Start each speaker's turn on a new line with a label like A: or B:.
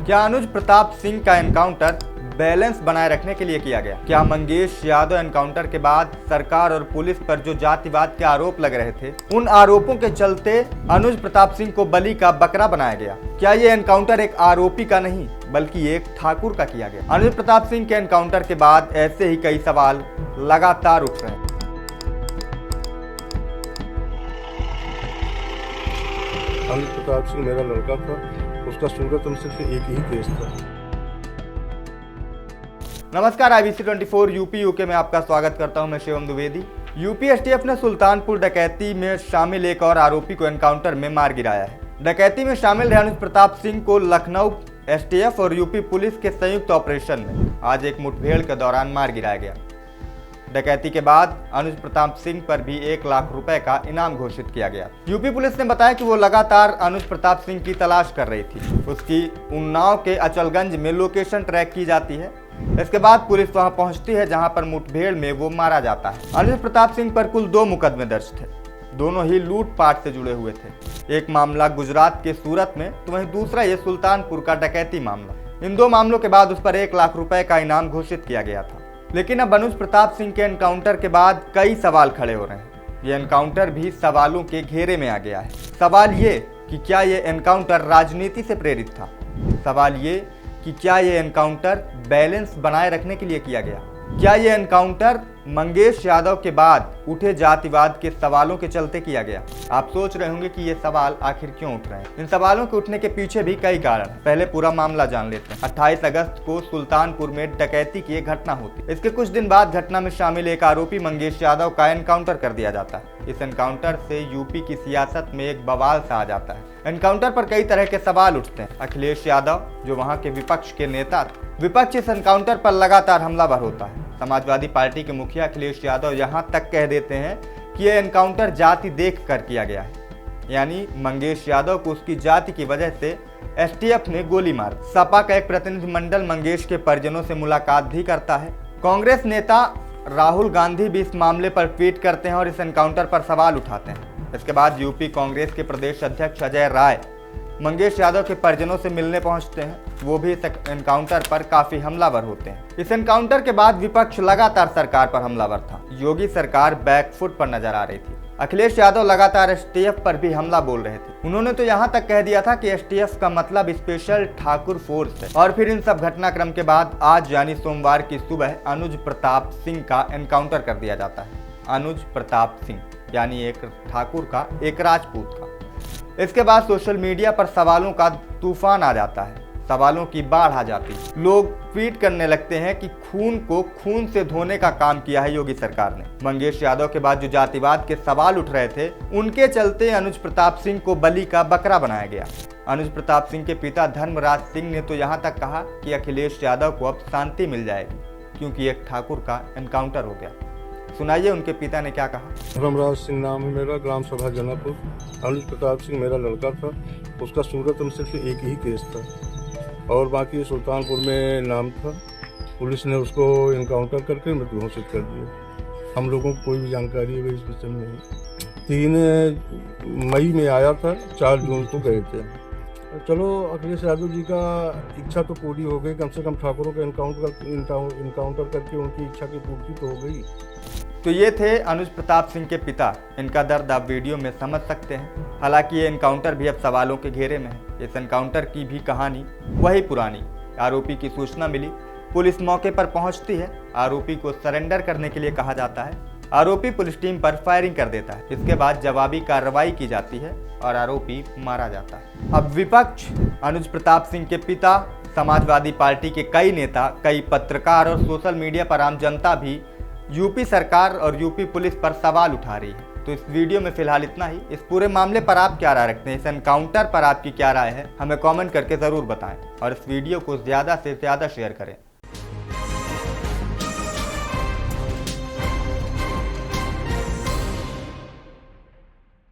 A: क्या अनुज प्रताप सिंह का encounter balance बनाए रखने के लिए किया गया? क्या मंगेश यादव एनकाउंटर के बाद सरकार और पुलिस पर जो जातिवाद के आरोप लग रहे थे, उन आरोपों के चलते अनुज प्रताप सिंह को बलि का बकरा बनाया गया? क्या ये एनकाउंटर एक आरोपी का नहीं बल्कि एक ठाकुर का किया गया? अनुज प्रताप सिंह के एनकाउंटर के बाद ऐसे ही कई सवाल लगातार उठ रहे हैं।
B: अनुज प्रताप सिंह मेरा लड़का था, उसका सूरत में सिर्फ एक ही केस था।
A: नमस्कार, IBC 24 यूपी यूके में आपका स्वागत करता हूं। मैं शिवम द्विवेदी। यूपी एसटीएफ ने सुल्तानपुर डकैती में शामिल एक और आरोपी को एनकाउंटर में मार गिराया है। डकैती में शामिल रहे अनुज प्रताप सिंह को लखनऊ एसटीएफ और यूपी पुलिस के संयुक्त ऑपरेशन में आज एक मुठभेड़ के दौरान मार गिराया गया। डकैती के बाद अनुज प्रताप सिंह पर भी 1 लाख रुपए का इनाम घोषित किया गया। यूपी पुलिस ने बताया कि वो लगातार अनुज प्रताप सिंह की तलाश कर रही थी। उसकी उन्नाव के अचलगंज में लोकेशन ट्रैक की जाती है। इसके बाद पुलिस वहां पहुंचती है जहां पर मुठभेड़ में वो मारा जाता है। अनुज प्रताप सिंह पर कुल 2 मुकदमे दर्ज थे। दोनों ही लूटपाट से जुड़े हुए थे। एक मामला गुजरात के सूरत में तो वहीं दूसरा ये सुल्तानपुर का डकैती मामला। इन 2 मामलों के बाद उस पर 1 लाख रुपए का इनाम घोषित किया गया था। लेकिन अब अनुज प्रताप सिंह के एनकाउंटर के बाद कई सवाल खड़े हो रहे हैं। ये एनकाउंटर भी सवालों के घेरे में आ गया है। सवाल ये कि क्या ये एनकाउंटर राजनीति से प्रेरित था? सवाल ये कि क्या ये एनकाउंटर बैलेंस बनाए रखने के लिए किया गया? क्या ये एनकाउंटर मंगेश यादव के बाद उठे जातिवाद के सवालों के चलते किया गया? आप सोच रहे होंगे कि ये सवाल आखिर क्यों उठ रहे हैं। इन सवालों के उठने के पीछे भी कई कारण हैं। पहले पूरा मामला जान लेते हैं। 28 अगस्त को सुल्तानपुर में डकैती की एक घटना होती। इसके कुछ दिन बाद घटना में शामिल एक आरोपी मंगेश यादव का एनकाउंटर कर दिया जाता है। इस एनकाउंटर से यूपी की सियासत में एक बवाल सा आ जाता है। एनकाउंटर पर कई तरह के सवाल उठते हैं। अखिलेश यादव जो वहाँ के विपक्ष के नेता थे, विपक्ष इस एनकाउंटर पर लगातार हमलावर होता है। समाजवादी पार्टी के मुखिया अखिलेश यादव यहाँ तक कह देते हैं कि यह एनकाउंटर जाति देख कर किया गया है, यानी मंगेश यादव को उसकी जाति की वजह से एसटीएफ ने गोली मार। सपा का एक प्रतिनिधिमंडल मंगेश के परिजनों से मुलाकात भी करता है। कांग्रेस नेता राहुल गांधी भी इस मामले पर ट्वीट करते हैं और इस एनकाउंटर पर सवाल उठाते हैं। इसके बाद यूपी कांग्रेस के प्रदेश अध्यक्ष अजय राय मंगेश यादव के परिजनों से मिलने पहुंचते हैं। वो भी इस एनकाउंटर पर काफी हमलावर होते हैं। इस एनकाउंटर के बाद विपक्ष लगातार सरकार पर हमलावर था। योगी सरकार बैकफुट पर नजर आ रही थी। अखिलेश यादव लगातार एसटीएफ पर भी हमला बोल रहे थे। उन्होंने तो यहाँ तक कह दिया था कि एसटीएफ का मतलब स्पेशल ठाकुर फोर्स है। और फिर इन सब घटनाक्रम के बाद आज यानी सोमवार की सुबह अनुज प्रताप सिंह का एनकाउंटर कर दिया जाता है। अनुज प्रताप सिंह यानी एक ठाकुर का, एक राजपूत का। इसके बाद सोशल मीडिया पर सवालों का तूफान आ जाता है। सवालों की बाढ़ आ जाती है। लोग ट्वीट करने लगते हैं कि खून को खून से धोने का काम किया है योगी सरकार ने। मंगेश यादव के बाद जो जातिवाद के सवाल उठ रहे थे, उनके चलते अनुज प्रताप सिंह को बलि का बकरा बनाया गया। अनुज प्रताप सिंह के पिता धर्मराज सिंह ने तो यहाँ तक कहा कि अखिलेश यादव को अब शांति मिल जाएगी क्योंकि एक ठाकुर का एनकाउंटर हो गया। सुनाइए उनके पिता ने क्या कहा।
B: धर्मराज सिंह नाम है मेरा, ग्राम सभा जनापुर। अनुज प्रताप सिंह मेरा लड़का था, उसका सूरत में सिर्फ एक ही केस था और बाकी सुल्तानपुर में नाम था। पुलिस ने उसको इनकाउंटर करके मृत्यु घोषित कर दिया। हम लोगों को कोई भी जानकारी है इस विषय में नहीं। 3 मई में आया था, 4 जून को गए थे। चलो, अखिलेश यादव जी का इच्छा तो पूरी हो गई। कम से कम ठाकुरों का इनकाउंटर करके उनकी इच्छा की पूर्ति तो हो गई।
A: तो ये थे अनुज प्रताप सिंह के पिता। इनका दर्द आप वीडियो में समझ सकते हैं। हालांकि ये एनकाउंटर भी अब सवालों के घेरे में है। इस एनकाउंटर की भी कहानी वही पुरानी। आरोपी की सूचना मिली, पुलिस मौके पर पहुंचती है। आरोपी को सरेंडर करने के लिए कहा जाता है। आरोपी पुलिस टीम पर फायरिंग कर देता है। इसके बाद जवाबी कार्रवाई की जाती है और आरोपी मारा जाता है। अब विपक्ष, अनुज प्रताप सिंह के पिता, समाजवादी पार्टी के कई नेता, कई पत्रकार और सोशल मीडिया पर आम जनता भी यूपी सरकार और यूपी पुलिस पर सवाल उठा रही है। तो इस वीडियो में फिलहाल इतना ही। इस पूरे मामले पर आप क्या राय रखते हैं? इस एनकाउंटर पर आपकी क्या राय है? हमें कमेंट करके ज़रूर बताएं और इस वीडियो को ज़्यादा से ज़्यादा शेयर करें।